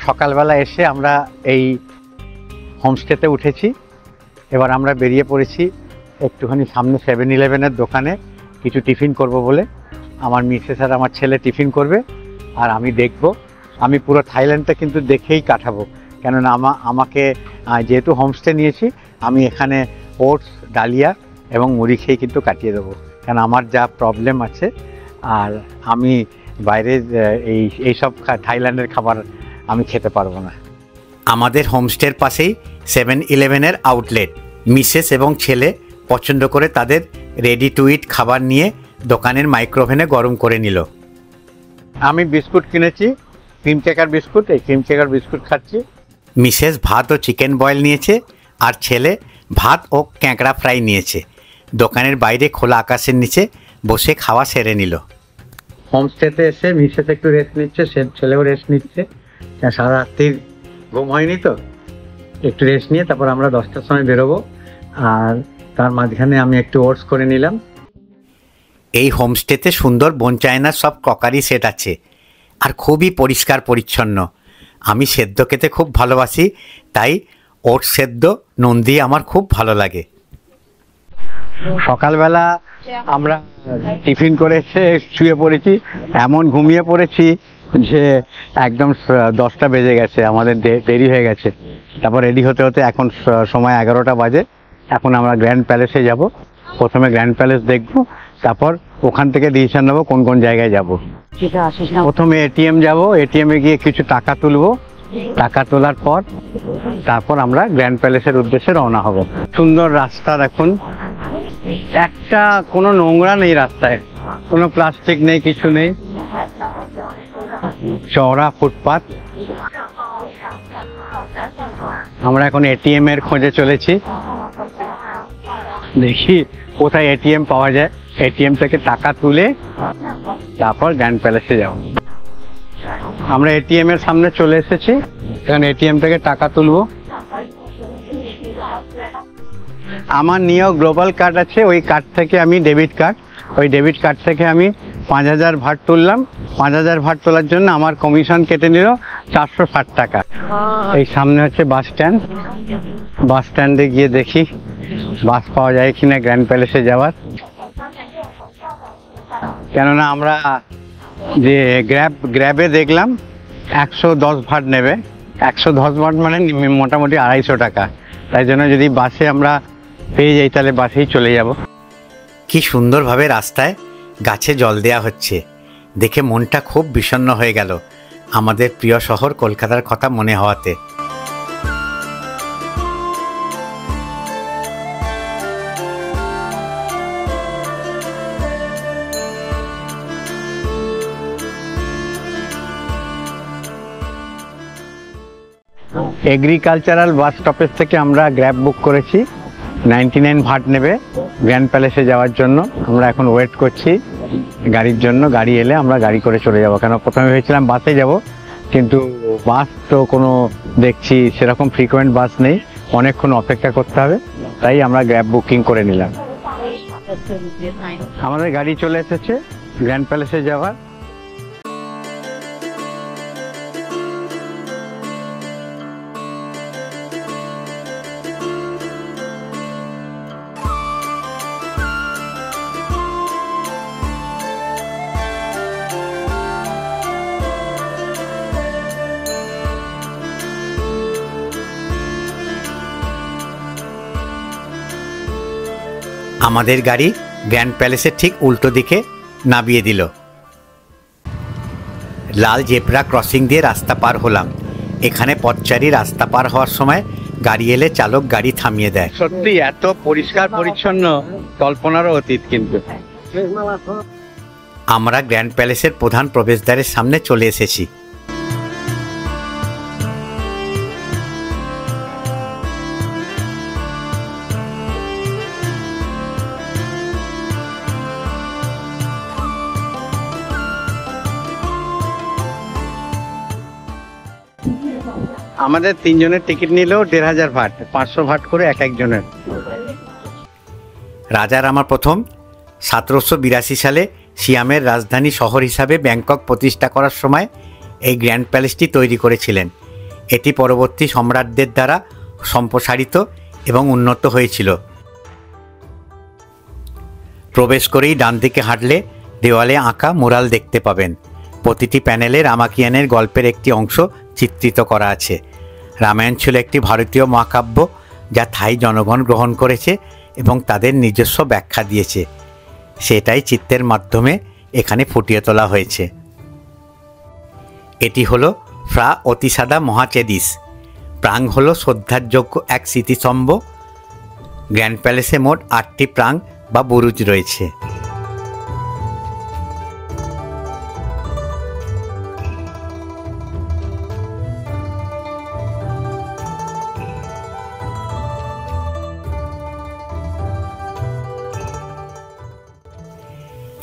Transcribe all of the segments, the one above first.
সকালবেলা এসে আমরা এই হোমস্টেতে উঠেছি। এবার আমরা বেরিয়ে পড়েছি একটুখানি সামনে 7-Eleven-এর দোকানে কিছু টিফিন করব বলে। আমার মিসেস আর আমার ছেলে টিফিন করবে আর আমি দেখব। আমি পুরো থাইল্যান্ডটা কিন্তু দেখেই কাটাবো, কেননা আমাকে যেহেতু হোমস্টে নিয়েছি আমি এখানে ওটস, ডালিয়া এবং মুড়ি খেয়ে কিন্তু কাটিয়ে দেবো, কারণ আমার যা প্রবলেম আছে। আর আমি বাইরে এইসব থাইল্যান্ডের খাবার আমি খেতে পারবো না। আমাদের হোমস্টের পাশেই 7-Eleven-এর আউটলেট। মিসেস এবং ছেলে পছন্দ করে তাদের রেডি টু ইট খাবার নিয়ে দোকানের মাইক্রোওভেনে গরম করে নিল। আমি বিস্কুট কিনেছি, ক্রিম কেকার বিস্কুট। এই ক্রিম কেকার বিস্কুট খাচ্ছি। মিসেস ভাত ও চিকেন বয়েল নিয়েছে আর ছেলে ভাত ও ক্যাঁকড়া ফ্রাই নিয়েছে। দোকানের বাইরে খোলা আকাশের নিচে বসে খাওয়া সেরে নিল। হোমস্টেতে এসে মিসেস একটু রেস্ট নিচ্ছে, ছেলেও রেস্ট নিচ্ছে। সারা রাত্রির ঘুম হয়নি তো, একটু রেস্ট নিয়ে তারপর আমরা 10টার সময় বেরোবো। আর তার মাঝখানে আমি একটু ওটস করে নিলাম। এই হোমস্টেতে সুন্দর বোনচায়নার সব ক্রকারি সেট আছে আর খুবই পরিষ্কার পরিচ্ছন্ন। আমি সেদ্ধ খেতে খুব ভালোবাসি, তাই ওটস সেদ্ধ নুন দিয়ে আমার খুব ভালো লাগে। সকালবেলা আমরা টিফিন করে এসে শুয়ে পড়েছি, এমন ঘুমিয়ে পড়েছি যে একদম 10টা বেজে গেছে, আমাদের দেরি হয়ে গেছে। তারপর রেডি হতে হতে এখন সময় 11টা বাজে। এখন আমরা গ্র্যান্ড প্যালেসে যাব। প্রথমে গ্র্যান্ড প্যালেস দেখব, তারপর ওখান থেকে ডিসিশন নেবো কোন কোন জায়গায় যাব। প্রথমে এটিএম যাব, এটিএমে গিয়ে কিছু টাকা তুলবো। টাকা তোলার পর তারপর আমরা গ্র্যান্ড প্যালেসের উদ্দেশ্যে রওনা হব। সুন্দর রাস্তা দেখুন, একটা কোনো নোংরা নেই রাস্তায়, কোনো প্লাস্টিক নেই, কিছু নেই, চওড়া ফুটপাত। আমরা এখন এটিএম এর খোঁজে চলেছি, দেখি কোথায় এটিএম পাওয়া যায়। এটিএম থেকে টাকা তুলে তারপর গ্র্যান্ড প্যালেসে যাব। আমরা এটিএম এর সামনে চলে এসেছি, এখন এটিএম থেকে টাকা তুলবো। আমার নিয়েও গ্লোবাল কার্ড আছে, ওই কার্ড থেকে আমি ডেবিট কার্ড, ওই ডেবিট কার্ড থেকে আমি 5000 ভাট তুললাম। 5000 ভাট তোলার জন্য আমার কমিশন কেটে নিল 460 টাকা। এই সামনে হচ্ছে বাস স্ট্যান্ড। বাস স্ট্যান্ডে গিয়ে দেখি বাস পাওয়া যায় কিনা গ্র্যান্ড প্যালেসে যাওয়ার, কেননা আমরা যে গ্র্যাবে দেখলাম 110 ভাট নেবে। 110 ভাট মানে মোটামুটি 250 টাকা। তাই জন্য যদি বাসে আমরা পেয়ে যাই তাহলে বাসেই চলে যাব। কি সুন্দরভাবে রাস্তায় গাছে জল দেয়া হচ্ছে, দেখে মনটা খুব বিষণ্ণ হয়ে গেল আমাদের প্রিয় শহর কলকাতার কথা মনে হওয়াতে। এগ্রিকালচারাল বাস স্টপেজ থেকে আমরা গ্র্যাব বুক করেছি, 99 ভাট নেবে গ্র্যান্ড প্যালেসে যাওয়ার জন্য। আমরা এখন ওয়েট করছি গাড়ির জন্য, গাড়ি এলে আমরা গাড়ি করে চলে যাব। কেন প্রথমে ভেবেছিলাম বাসে যাব, কিন্তু বাস তো কোনো দেখছি সেরকম ফ্রিকোয়েন্ট বাস নেই, অনেকক্ষণ অপেক্ষা করতে হবে, তাই আমরা গ্র্যাব বুকিং করে নিলাম। আমাদের গাড়ি চলে এসেছে গ্র্যান্ড প্যালেসে যাওয়ার। আমাদের গাড়ি গ্র্যান্ড প্যালেসের ঠিক উল্টো দিকে নামিয়ে দিল। লাল জেব্রা ক্রসিং দিয়ে রাস্তা পার হলাম। এখানে পথচারী রাস্তা পার হওয়ার সময় গাড়ি এলে চালক গাড়ি থামিয়ে দেয়। সত্যি এত পরিষ্কার পরিচ্ছন্ন কল্পনারও অতীত। কিন্তু আমরা গ্র্যান্ড প্যালেসের প্রধান প্রবেশদ্বারের সামনে চলে এসেছি। আমাদের 3 জনের টিকিট নিলেও 1500 ভাট, 500 ভাট করে এক একজনের। রাজা রামা প্রথম 1782 সালে সিয়ামের রাজধানী শহর হিসাবে ব্যাংকক প্রতিষ্ঠা করার সময় এই গ্র্যান্ড প্যালেসটি তৈরি করেছিলেন। এটি পরবর্তী সম্রাটদের দ্বারা সম্প্রসারিত এবং উন্নত হয়েছিল। প্রবেশ করেই ডান দিকে হাঁটলে দেওয়ালে আঁকা মুরাল দেখতে পাবেন। প্রতিটি প্যানেলে রামাকিয়ানের গল্পের একটি অংশ চিত্রিত করা আছে। রামায়ণ ছিল একটি ভারতীয় মহাকাব্য যা থাই জনগণ গ্রহণ করেছে এবং তাদের নিজস্ব ব্যাখ্যা দিয়েছে। সেটাই চিত্রের মাধ্যমে এখানে ফুটিয়ে তোলা হয়েছে। এটি হলো ফ্রা অতিসাদা মহাচেদিস। প্রাং হলো শ্রদ্ধারযোগ্য এক স্মৃতিস্তম্ভ। গ্র্যান্ড প্যালেসে মোট 8টি প্রাং বা বুরুজ রয়েছে।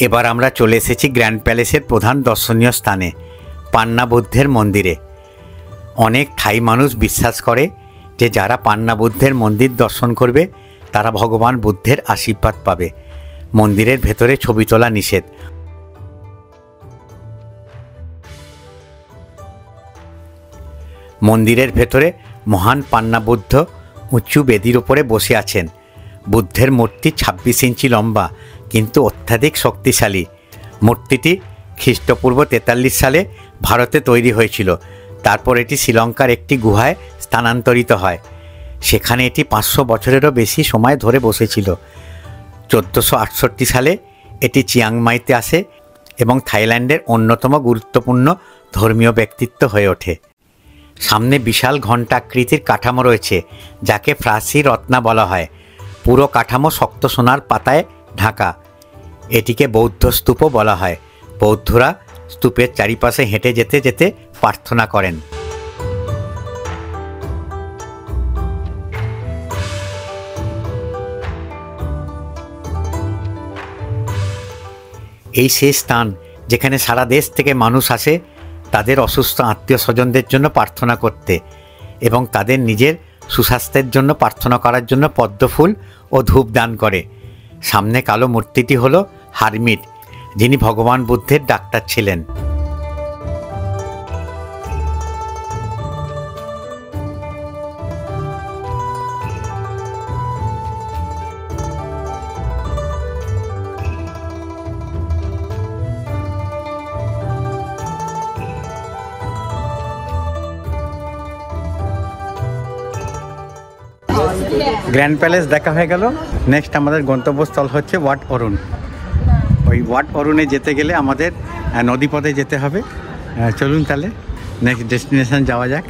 এবার আমরা চলে এসেছি গ্র্যান্ড প্যালেসের প্রধান দর্শনীয় স্থানে, পান্না বুদ্ধের মন্দিরে। অনেক থাই মানুষ বিশ্বাস করে যে যারা পান্না বুদ্ধের মন্দির দর্শন করবে তারা ভগবান বুদ্ধের আশীর্বাদ পাবে। মন্দিরের ভেতরে ছবি তোলা নিষেধ। মন্দিরের ভেতরে মহান পান্না বুদ্ধ উঁচু বেদির উপরে বসে আছেন। বুদ্ধের মূর্তি 26 ইঞ্চি লম্বা কিন্তু অত্যাধিক শক্তিশালী। মূর্তিটি খ্রিস্টপূর্ব 43 সালে ভারতে তৈরি হয়েছিল। তারপর এটি শ্রীলঙ্কার একটি গুহায় স্থানান্তরিত হয়। সেখানে এটি 500 বছরেরও বেশি সময় ধরে বসেছিল। 1468 সালে এটি চিয়াংমাইতে আসে এবং থাইল্যান্ডের অন্যতম গুরুত্বপূর্ণ ধর্মীয় ব্যক্তিত্ব হয়ে ওঠে। সামনে বিশাল ঘণ্টাকৃতির কাঠামো রয়েছে যাকে ফ্রাসি রত্না বলা হয়। পুরো কাঠামো শক্ত সোনার পাতায় ঢাকা। এটিকে বৌদ্ধ স্তূপও বলা হয়। বৌদ্ধরা স্তূপের চারিপাশে হেঁটে যেতে যেতে প্রার্থনা করেন। এই সেই স্থান যেখানে সারা দেশ থেকে মানুষ আসে তাদের অসুস্থ আত্মীয় স্বজনদের জন্য প্রার্থনা করতে এবং তাদের নিজের সুস্বাস্থ্যের জন্য প্রার্থনা করার জন্য পদ্মফুল ও ধূপ দান করে। সামনে কালো মূর্তিটি হলো হারমিট, যিনি ভগবান বুদ্ধের ডাক্তার ছিলেন। গ্র্যান্ড প্যালেস দেখা হয়ে গেল। নেক্সট আমাদের গন্তব্যস্থল হচ্ছে ওয়াট অরুণ। ওই ওয়াট অরুণে যেতে গেলে আমাদের নদীপথে যেতে হবে। চলুন তাহলে নেক্সট ডেস্টিনেশন যাওয়া যাক।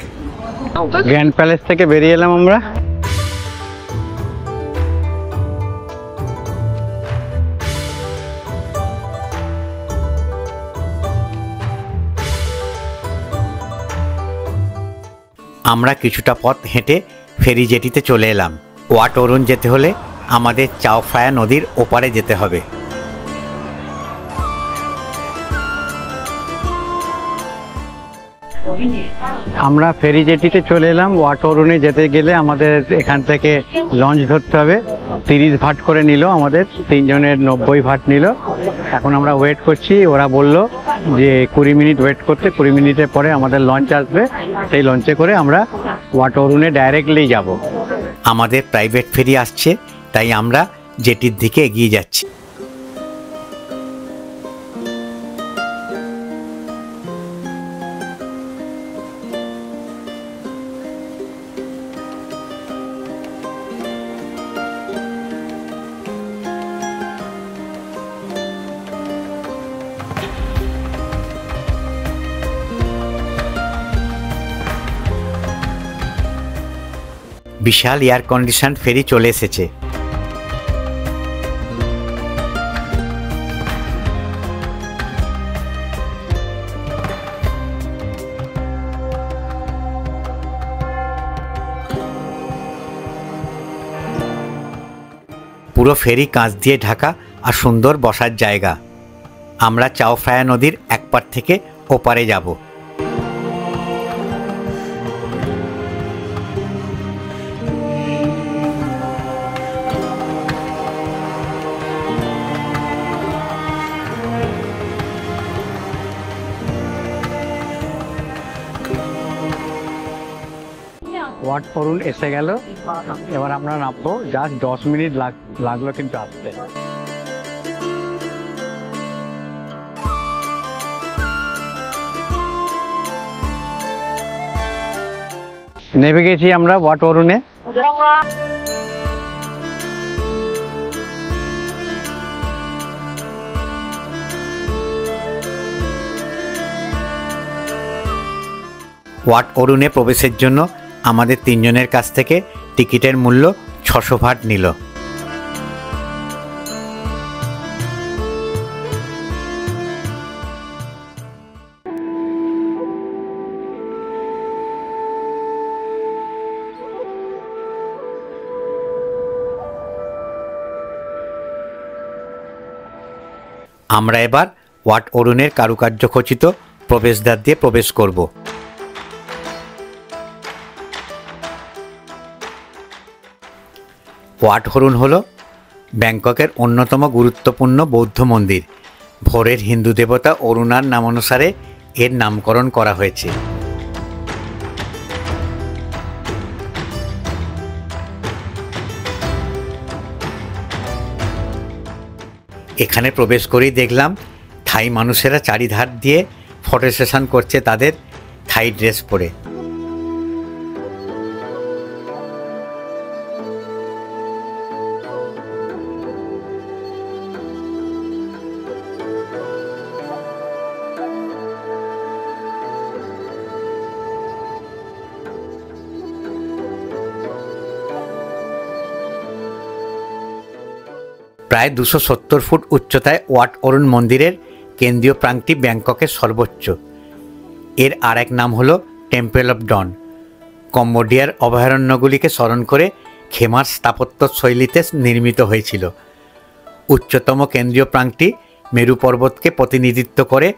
গ্র্যান্ড প্যালেস থেকে বেরিয়ে এলাম আমরা। আমরা কিছুটা পথ হেঁটে ফেরি জেটিতে চলে এলাম। ওয়াট অরুণ যেতে হলে আমাদের চাও ফ্রায়া নদীর ওপারে যেতে হবে। আমরা ফেরি জেটিতে চলে এলাম। ওয়াট অরুণে যেতে গেলে আমাদের এখান থেকে লঞ্চ ধরতে হবে। 30 ভাট করে নিল, আমাদের 3 জনের 90 ভাট নিল। এখন আমরা ওয়েট করছি। ওরা বলল যে 20 মিনিট ওয়েট করতে, 20 মিনিটের পরে আমাদের লঞ্চ আসবে। সেই লঞ্চে করে আমরা ওয়াট অরুণে ডাইরেক্টলি যাব। আমাদের প্রাইভেট ফেরি আসছে, তাই আমরা জেটির দিকে এগিয়ে যাচ্ছি। বিশাল এয়ার কন্ডিশন ফেরি চলে এসেছে। পুরো ফেরি কাঁচ দিয়ে ঢাকা আর সুন্দর বসার জায়গা। আমরা চাও ফ্রায়া নদীর এক পার থেকে ওপারে যাব। ওয়াট অরুণ এসে গেল। এবার আমরা নামবো, জাস্ট 10 মিনিট লাগলো কিন্তু আসতে। নেমে গেছি আমরা ওয়াট অরুণে। ওয়াট অরুণে প্রবেশের জন্য আমাদের 3 জনের কাছ থেকে টিকিটের মূল্য 600 ভাট নিল। আমরা এবার ওয়াট অরুণের কারুকার্য খচিত প্রবেশদ্বার দিয়ে প্রবেশ করব। ওয়াট অরুণ হল ব্যাংককের অন্যতম গুরুত্বপূর্ণ বৌদ্ধ মন্দির। ভোরের হিন্দু দেবতা অরুণার নামানুসারে এর নামকরণ করা হয়েছে। এখানে প্রবেশ করেই দেখলাম থাই মানুষেরা চারিধার দিয়ে ফটো সেশন করছে তাদের থাই ড্রেস পরে। প্রায় 270 ফুট উচ্চতায় ওয়াট অরুণ মন্দিরের কেন্দ্রীয় প্রাঙ্গটি ব্যাংককের সর্বোচ্চ। এর আর এক নাম হল টেম্পল অফ ডন। কম্বোডিয়ার অভয়ারণ্যগুলিকে স্মরণ করে খেমার স্থাপত্য শৈলীতে নির্মিত হয়েছিল। উচ্চতম কেন্দ্রীয় প্রাঙ্গটি মেরু পর্বতকে প্রতিনিধিত্ব করে,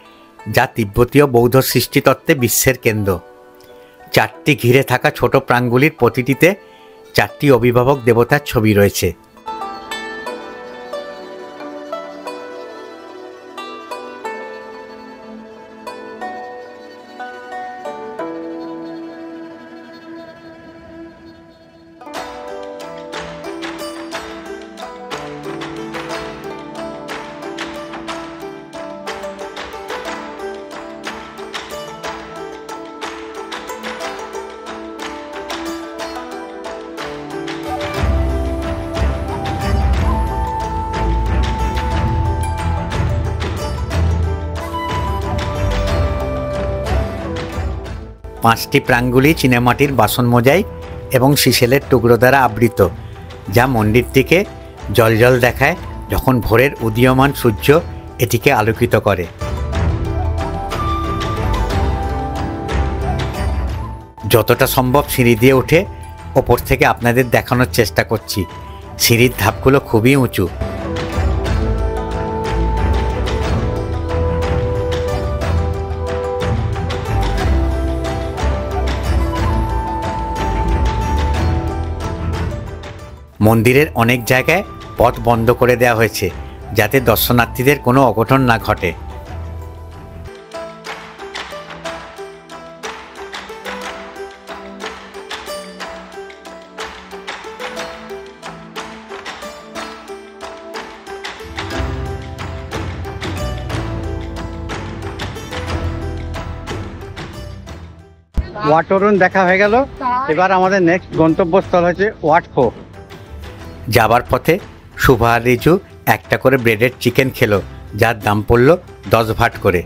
যা তিব্বতীয় বৌদ্ধ সৃষ্টিতত্ত্বে বিশ্বের কেন্দ্র। 4টি ঘিরে থাকা ছোট প্রাঙ্গগুলির প্রতিটিতে 4টি অভিভাবক দেবতার ছবি রয়েছে। পাঁচটি প্রাঙ্গগুলি চীনামাটির বাসন মোজাইক এবং সিসেলের টুকরো দ্বারা আবৃত, যা মন্দিরটিকে জ্বলজ্বল দেখায় যখন ভোরের উদীয়মান সূর্য এটিকে আলোকিত করে। যতটা সম্ভব সিঁড়ি দিয়ে উঠে ওপর থেকে আপনাদের দেখানোর চেষ্টা করছি। সিঁড়ির ধাপগুলো খুবই উঁচু। মন্দিরের অনেক জায়গায় পথ বন্ধ করে দেওয়া হয়েছে যাতে দর্শনার্থীদের কোনো অঘটন না ঘটে। ওয়াট অরুণ দেখা হয়ে গেল। এবার আমাদের নেক্সট গন্তব্যস্থল হচ্ছে ওয়াট ফো। যাবার পথে শুভা আর রিজু একটা করে ব্রেডেড চিকেন খেলো, যার দাম পড়ল 10 ভাট করে।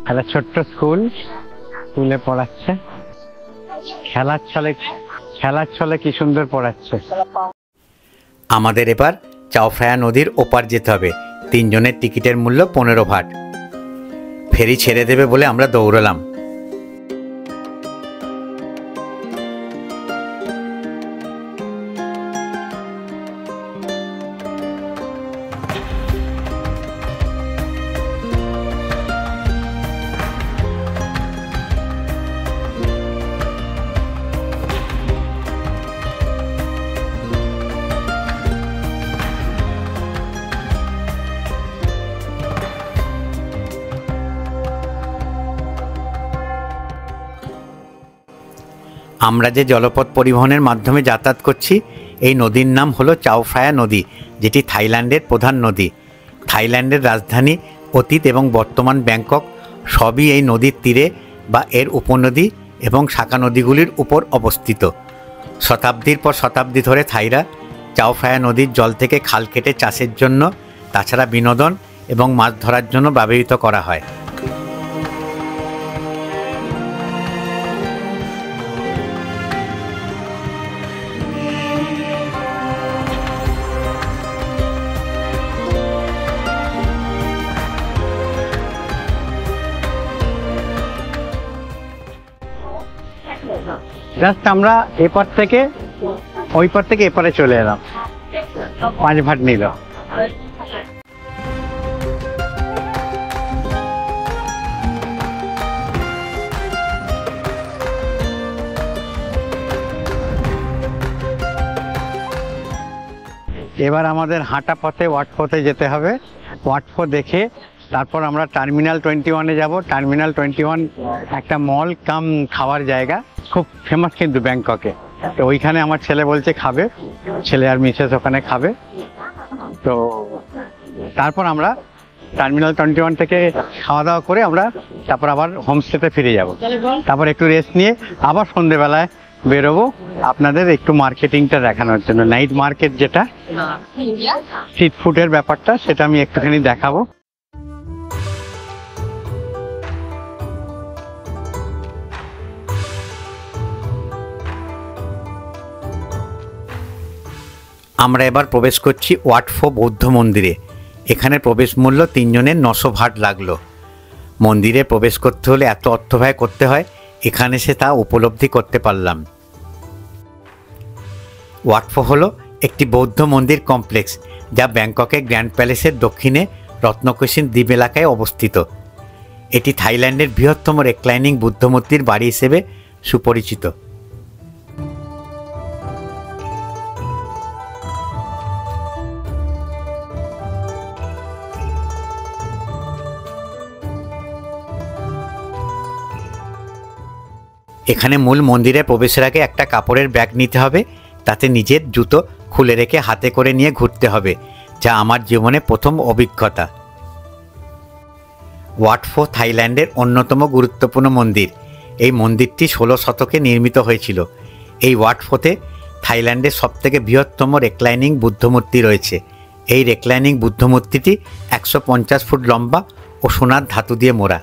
একটা ছোট্ট স্কুলে পড়াচ্ছে, খেলার ছলে কি সুন্দর পড়াচ্ছে। আমাদের এবার চাওফ্রায়া নদীর ওপার যেতে হবে। 3 জনের টিকিটের মূল্য 15 ভাট। ফেরি ছেড়ে দেবে বলে আমরা দৌড়লাম। আমরা যে জলপথ পরিবহনের মাধ্যমে যাতায়াত করছি এই নদীর নাম হলো চাও ফ্রায়া নদী, যেটি থাইল্যান্ডের প্রধান নদী। থাইল্যান্ডের রাজধানী, অতীত এবং বর্তমান ব্যাংকক সবই এই নদীর তীরে বা এর উপনদী এবং শাখা নদীগুলির উপর অবস্থিত। শতাব্দীর পর শতাব্দী ধরে থাইরা চাও ফ্রায়া নদীর জল থেকে খাল কেটে চাষের জন্য, তাছাড়া বিনোদন এবং মাছ ধরার জন্য ব্যবহৃত করা হয়। জাস্ট আমরা এপার থেকে ওই পার থেকে এপারে চলে এলাম, 5 ভাট নিল। এবার আমাদের হাঁটা পথে ওয়াট ফোতে যেতে হবে। ওয়াট ফো দেখে তারপর আমরা টার্মিনাল 21-এ যাব। টার্মিনাল 21 একটা মল কাম খাওয়ার জায়গা, খুব ফেমাস কিন্তু ব্যাংককে। তো ওইখানে আমার ছেলে বলছে খাবে, ছেলে আর মিসেস ওখানে খাবে। তো তারপর আমরা টার্মিনাল 21 থেকে খাওয়া দাওয়া করে আমরা তারপর আবার হোমস্টেতে ফিরে যাব। তারপর একটু রেস্ট নিয়ে আবার সন্ধেবেলায় বেরোবো আপনাদের একটু মার্কেটিংটা দেখানোর জন্য। নাইট মার্কেট, যেটা স্ট্রিট ফুডের ব্যাপারটা, সেটা আমি একটুখানি দেখাবো। আমরা এবার প্রবেশ করছি ওয়াট ফো বৌদ্ধ মন্দিরে। এখানে প্রবেশ মূল্য 3 জনের 900 ভাট লাগলো। মন্দিরে প্রবেশ করতে হলে এত অর্থ ব্যয় করতে হয়, এখানে সে তা উপলব্ধি করতে পারলাম। ওয়াট ফো হলো একটি বৌদ্ধ মন্দির কমপ্লেক্স, যা ব্যাংককের গ্র্যান্ড প্যালেসের দক্ষিণে রত্নকুসিন দ্বীপ এলাকায় অবস্থিত। এটি থাইল্যান্ডের বৃহত্তম রেক্লাইনিং বুদ্ধমূর্তির বাড়ি হিসেবে সুপরিচিত। এখানে মূল মন্দিরে প্রবেশের আগে একটা কাপড়ের ব্যাগ নিতে হবে, তাতে নিজের জুতো খুলে রেখে হাতে করে নিয়ে ঘুরতে হবে, যা আমার জীবনে প্রথম অভিজ্ঞতা। ওয়াট ফো থাইল্যান্ডের অন্যতম গুরুত্বপূর্ণ মন্দির। এই মন্দিরটি 16 শতকে নির্মিত হয়েছিল। এই ওয়াট ফোতে থাইল্যান্ডের সবথেকে বৃহত্তম রেক্লাইনিং বুদ্ধমূর্তি রয়েছে। এই রেক্লাইনিং বুদ্ধমূর্তিটি 150 ফুট লম্বা ও সোনার ধাতু দিয়ে মোড়া।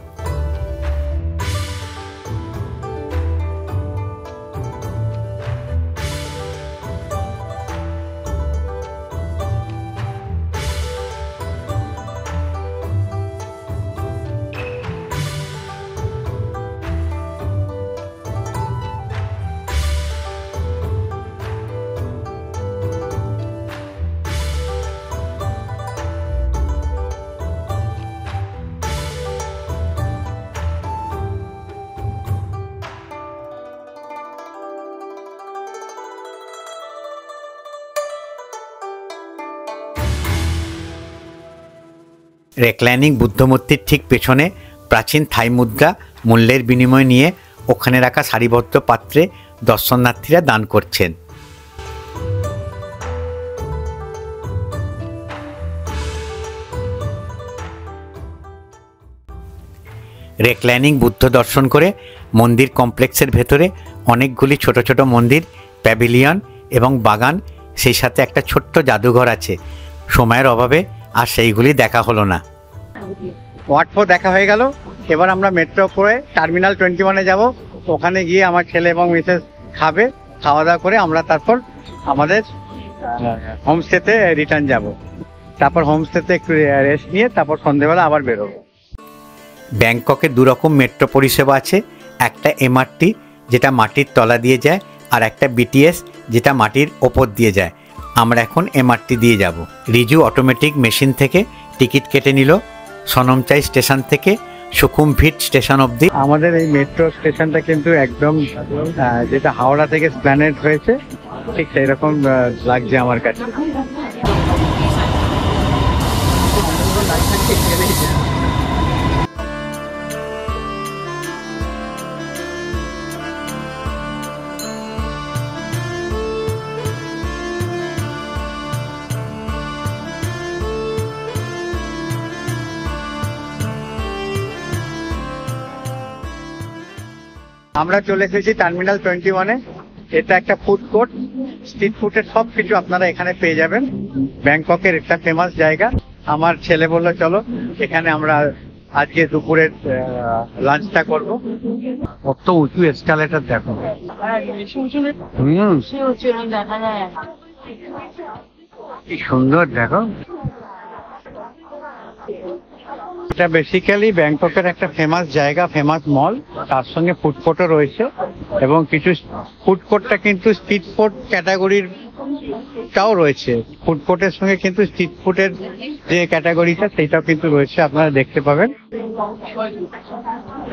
রেক্লাইনিং বুদ্ধমূর্তির ঠিক পেছনে প্রাচীন থাই মুদ্রা মূল্যের বিনিময় নিয়ে ওখানে রাখা সারিবদ্ধ পাত্রে দর্শনার্থীরা দান করছেন। রেক্লাইনিং বুদ্ধ দর্শন করে মন্দির কমপ্লেক্সের ভেতরে অনেকগুলি ছোট ছোট মন্দির, প্যাভিলিয়ন এবং বাগান, সেই সাথে একটা ছোট্ট জাদুঘর আছে। সময়ের অভাবে আর সেইগুলি দেখা হলো না। ওয়াট ফো দেখা হয়ে গেল। এবার আমরা মেট্রো করে টার্মিনাল 21-এ যাব। ওখানে গিয়ে আমার ছেলে এবং মিসেস খাবে, খাওয়া দাওয়া করে আমরা তারপর আমাদের হোমস্টেতে রিটার্ন যাব। তারপর হোমস্টেতে একটু রেস্ট নিয়ে তারপর সন্ধ্যেবেলা আবার বেরোবো। ব্যাংককে দুরকম মেট্রো পরিষেবা আছে, একটা এমআরটি যেটা মাটির তলা দিয়ে যায়, আর একটা বিটিএস যেটা মাটির ওপর দিয়ে যায়। আমরা এখন এমআরটি দিয়ে যাব। রিজু অটোমেটিক মেশিন থেকে টিকিট কেটে নিল সনমচাই স্টেশন থেকে সুকুমভিট স্টেশন অবধি। আমাদের এই মেট্রো স্টেশনটা কিন্তু একদম যেটা হাওড়া থেকে প্ল্যানেট হয়েছে, ঠিক সেই রকম লাগছে আমার কাছে। আমরা চলে এসেছি টার্মিনাল 21-এ। এটা একটা ফুড কোর্ট, স্ট্রিট ফুডের সব কিছু আপনারা এখানে পেয়ে যাবেন। ব্যাংককের একটা ফেমাস জায়গা। আমার ছেলে বললো চলো এখানে আমরা আজকে দুপুরের লাঞ্চটা করব। কত উঁচু এসকালেটার দেখো। কি সুন্দর দেখো। এটা বেসিক্যালি ব্যাংককের একটা ফেমাস জায়গা, ফেমাস মল, তার সঙ্গে ফুড কোর্টও রয়েছে এবং কিছু ফুড কোর্টটা কিন্তু স্ট্রিট ফুড ক্যাটাগরির টাও রয়েছে। ফুড কোর্টের সঙ্গে কিন্তু স্ট্রিট ফুডের যে ক্যাটাগরিটা সেইটাও কিন্তু রয়েছে, আপনারা দেখতে পাবেন।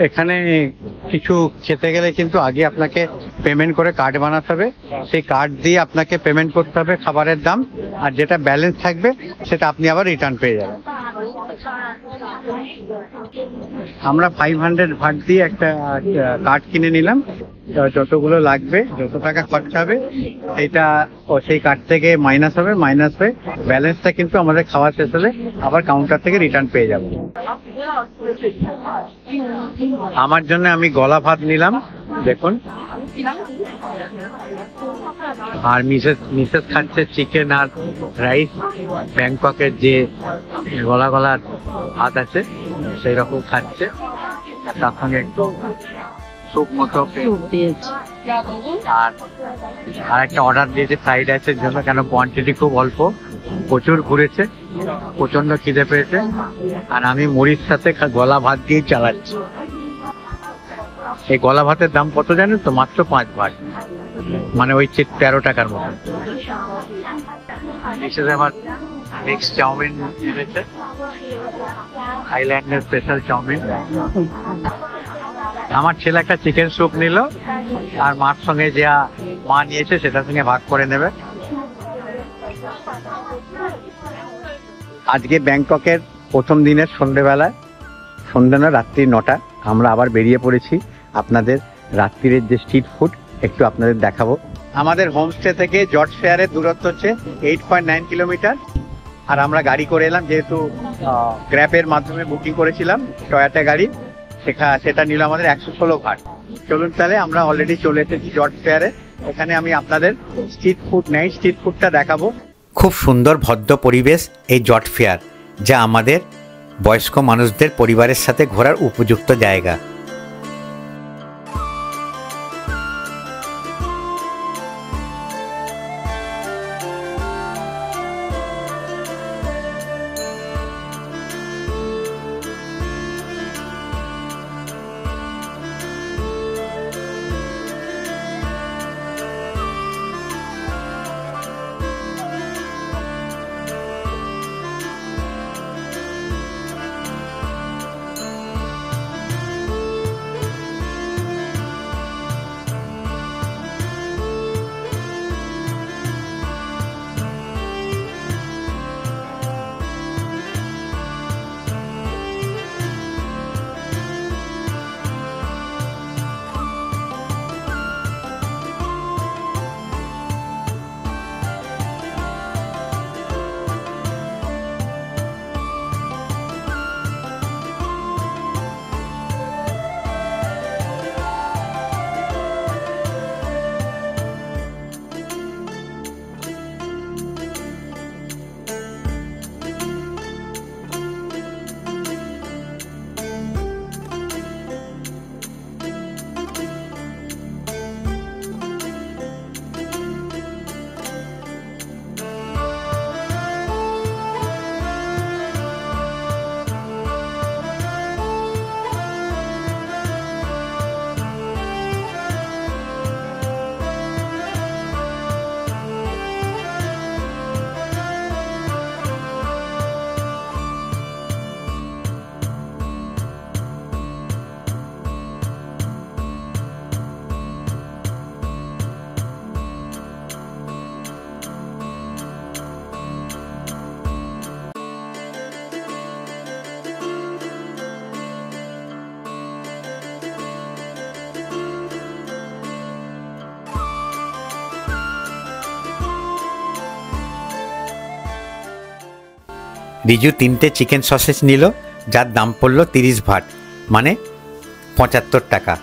এখানে কিছু খেতে গেলে কিন্তু আগে আপনাকে পেমেন্ট করে কার্ড বানাতে হবে, সেই কার্ড দিয়ে আপনাকে পেমেন্ট করতে হবে খাবারের দাম, আর যেটা ব্যালেন্স থাকবে সেটা আপনি আবার রিটার্ন পেয়ে যাবেন। আমরা 500 ভাট দিয়ে একটা কার্ড কিনে নিলাম। যতগুলো লাগবে, যত টাকা খরচা হবে সেইটা সেই কার্ড থেকে মাইনাস হবে, মাইনাস হয়ে ব্যালেন্সটা কিন্তু আমাদের খাওয়া শেষ হলে আবার কাউন্টার থেকে রিটার্ন পেয়ে যাবো। আমার জন্য আমি গলা ভাত নিলাম দেখুন, আর মিসেস খাচ্ছে চিকেন আর রাইস। ব্যাংককের যে গলা গলার ভাত আছে সেই রকম খাচ্ছে, তার সঙ্গে একটু স্যুপ মতো। আর একটা অর্ডার দিয়েছে ফ্রাইড রাইসের জন্য, কেন কোয়ান্টিটি খুব অল্প, প্রচুর ঘুরেছে, প্রচন্ড খিদে পেয়েছে। আর আমি মুড়ির সাথে গলা ভাত দিয়ে চালাচ্ছি। এই গলা ভাতের দাম কত জানেন তো? মাত্র 5 ভাট, মানে ওই 13 টাকার মতো। আমার মিক্স চাউমিন এনেছে, থাইল্যান্ডের স্পেশাল চাউমিন। আমার ছেলে একটা চিকেন স্যুপ নিল, আর মার সঙ্গে যা মা নিয়েছে সেটার সঙ্গে ভাগ করে নেবে। আজকে ব্যাংককের প্রথম দিনের সন্ধ্যেবেলায়, সন্ধ্যে না রাত্রি 9টা, আমরা আবার বেরিয়ে পড়েছি আপনাদের রাত্রির যে স্ট্রিট ফুড একটু আপনাদের দেখাবো। আমাদের হোমস্টে থেকে জর্জ ফেয়ারের দূরত্ব হচ্ছে 8.9 কিলোমিটার। আর আমরা গাড়ি করে এলাম, যেহেতু গ্র্যাবের মাধ্যমে বুকিং করেছিলাম টয়োটা গাড়ি, সেটা নিল আমাদের 116 ভাট। চলুন তাহলে আমরা অলরেডি চলে এসেছি জর্জ ফেয়ারে। এখানে আমি আপনাদের স্ট্রিট ফুড নেই, স্ট্রিট ফুডটা দেখাবো। খুব সুন্দর ভদ্র পরিবেশ এই জর্জ ফেয়ার, যা আমাদের বয়স্ক মানুষদের পরিবারের সাথে ঘোরার উপযুক্ত জায়গা। রিজু 3টে চিকেন সসেজ নিল, যার দাম পড়লো 30 ভাট, মানে 75 টাকা।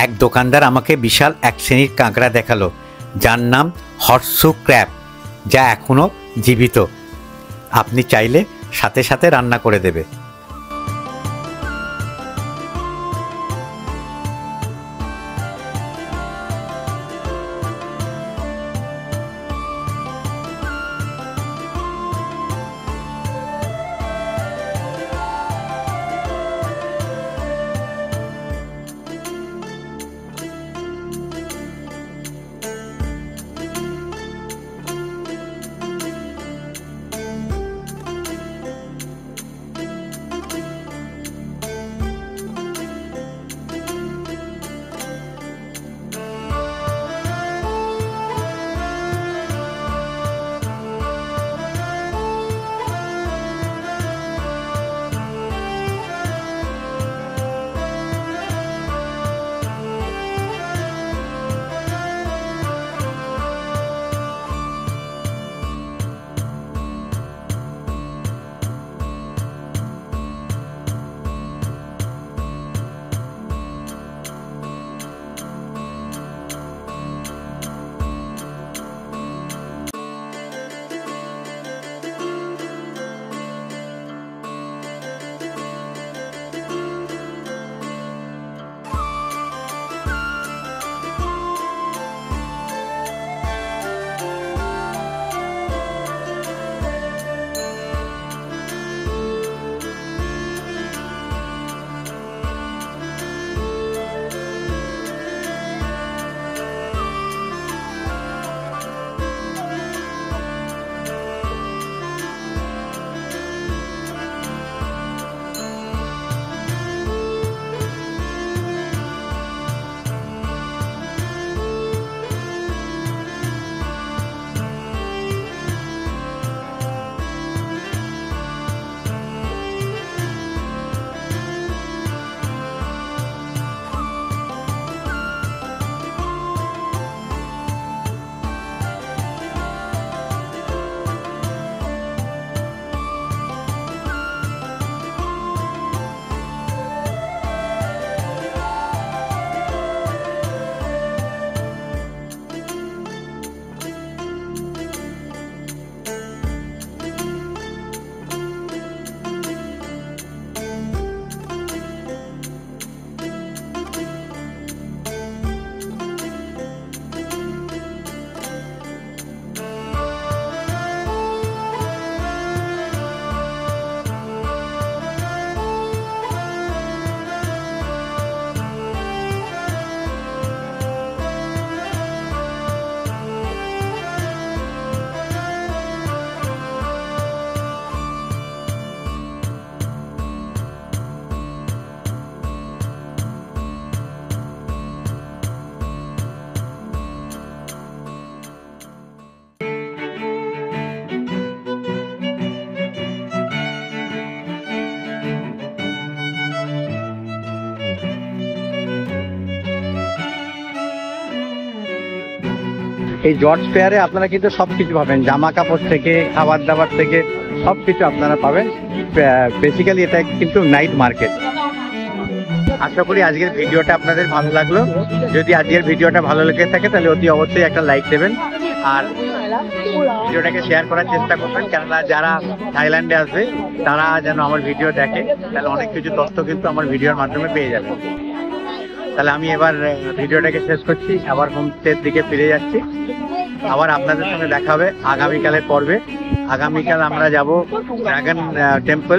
এক দোকানদার আমাকে বিশাল এক শ্রেণীর কাঁকড়া দেখালো, যার নাম হর্সু ক্র্যাব, যা এখনও জীবিত। আপনি চাইলে সাথে সাথে রান্না করে দেবে। এই জর্জ ফেয়ারে আপনারা কিন্তু সবকিছু পাবেন, জামা কাপড় থেকে খাবার দাবার থেকে সবকিছু আপনারা পাবেন। বেসিক্যালি এটা কিন্তু নাইট মার্কেট। আশা করি আজকের ভিডিওটা আপনাদের ভালো লাগলো। যদি আজকের ভিডিওটা ভালো লেগে থাকে তাহলে অতি অবশ্যই একটা লাইক দেবেন, আর ভিডিওটাকে শেয়ার করার চেষ্টা করবেন, কেননা যারা থাইল্যান্ডে আসবে তারা যেন আমার ভিডিও দেখে, তাহলে অনেক কিছু তথ্য কিন্তু আমার ভিডিওর মাধ্যমে পেয়ে যাবে। তাহলে আমি এবার ভিডিওটাকে শেষ করছি, আবার হোমস্টের দিকে ফিরে যাচ্ছি। আবার আপনাদের সঙ্গে দেখা হবে আগামীকালের পর্বে। আগামীকাল আমরা যাব ড্রাগন টেম্পল,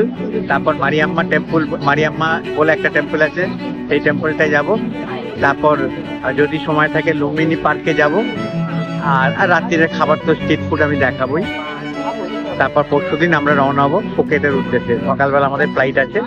তারপর মারিয়াম্মা টেম্পল, মারিয়াম্মা বলে একটা টেম্পল আছে, সেই টেম্পলটায় যাব। তারপর যদি সময় থাকে লুম্বিনী পার্কে যাব, আর রাত্রিরের খাবার তো স্ট্রিট ফুড আমি দেখাবোই। তারপর পরশুদিন আমরা রওনা হবো ফুকেটের উদ্দেশ্যে। সকালবেলা আমাদের ফ্লাইট আছে।